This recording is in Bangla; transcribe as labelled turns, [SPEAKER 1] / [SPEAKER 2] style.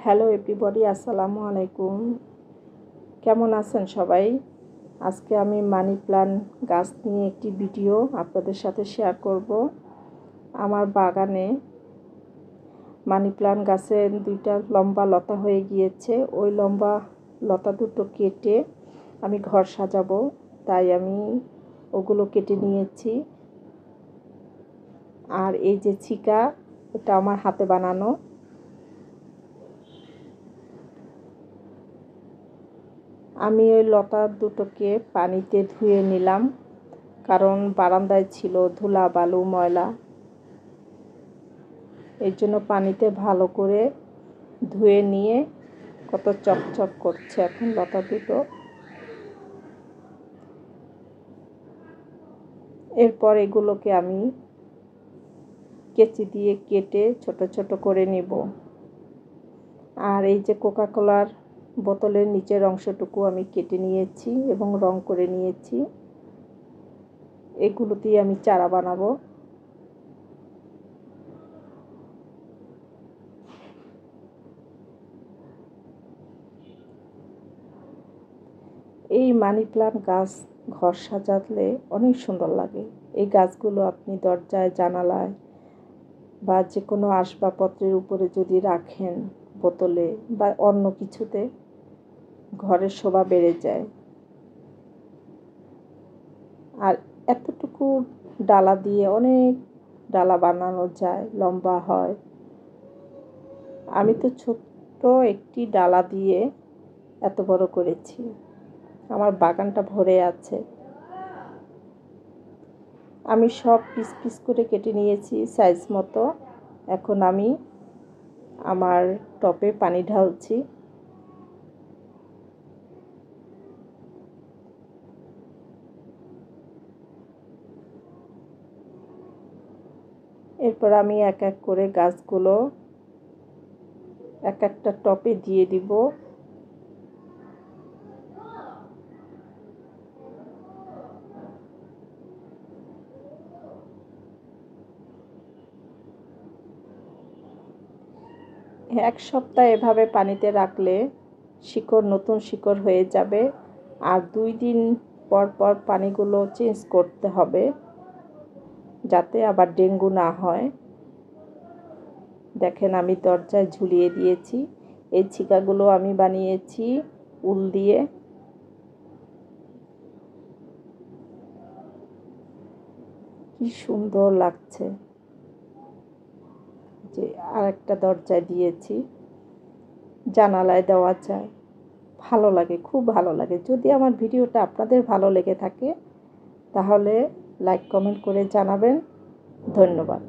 [SPEAKER 1] হ্যালো এভরিবডি, আসসালামু আলাইকুম। কেমন আছেন সবাই? আজকে আমি মানি প্ল্যান্ট গাছ নিয়ে একটি ভিডিও আপনাদের সাথে শেয়ার করব। আমার বাগানে মানি প্ল্যান্ট গাছের দুইটা লম্বা লতা হয়ে গিয়েছে। ওই লম্বা লতা দুটো কেটে আমি ঘর সাজাবো, তাই আমি ওগুলো কেটে নিয়েছি। আর এই যে ছিকা, এটা আমার হাতে বানানো। আমি ওই লতা দুটোকে পানিতে ধুয়ে নিলাম, কারণ বারান্দায় ছিল ধুলা বালু ময়লা। এর জন্য পানিতে ভালো করে ধুয়ে নিয়ে কত চকচক করছে এখন লতা দুটো। এরপর এগুলোকে আমি কেচি দিয়ে কেটে ছোট ছোট করে নিব। আর এই যে কোকা কোলার বোতলের নিচের অংশটুকু আমি কেটে নিয়েছি এবং রং করে নিয়েছি। এগুলো দিয়ে আমি চারা বানাবো। এই মানি প্ল্যান্ট গাছ ঘর সাজালে অনেক সুন্দর লাগে। এই গাছগুলো আপনি দরজায়, জানালায় বা যে কোনো আসবাবপত্রের উপরে যদি রাখেন, বোতলে বা অন্য কিছুতে, ঘরের শোভা বেড়ে যায়। আর এতটুকু ডালা দিয়ে অনেক ডালা বানানো যায়, লম্বা হয়। আমি তো ছোট্ট একটি ডালা দিয়ে এত বড় করেছি। আমার বাগানটা ভরে আছে। আমি সব পিস পিস করে কেটে নিয়েছি সাইজ মতো। এখন আমি আমার টবে পানি ঢালছি। এরপর আমি এক এক করে গাছগুলো এক একটা টবে দিয়ে দিব। এক সপ্তাহ এভাবে পানিতে রাখলে শিকড়, নতুন শিকড় হয়ে যাবে। আর 2 দিন পর পর পানিগুলো চেঞ্জ করতে হবে, যাতে আবার ডেঙ্গু না হয়। দেখেন, আমি দরজায় ঝুলিয়ে দিয়েছি। এই ছিকাগুলো আমি বানিয়েছি উল দিয়ে। কি সুন্দর লাগছে। যে আরেকটা দরজায় দিয়েছি, জানালায় দেওয়া যায়। ভালো লাগে, খুব ভালো লাগে। যদি আমার ভিডিওটা আপনাদের ভালো লেগে থাকে তাহলে লাইক কমেন্ট করে জানাবেন। ধন্যবাদ।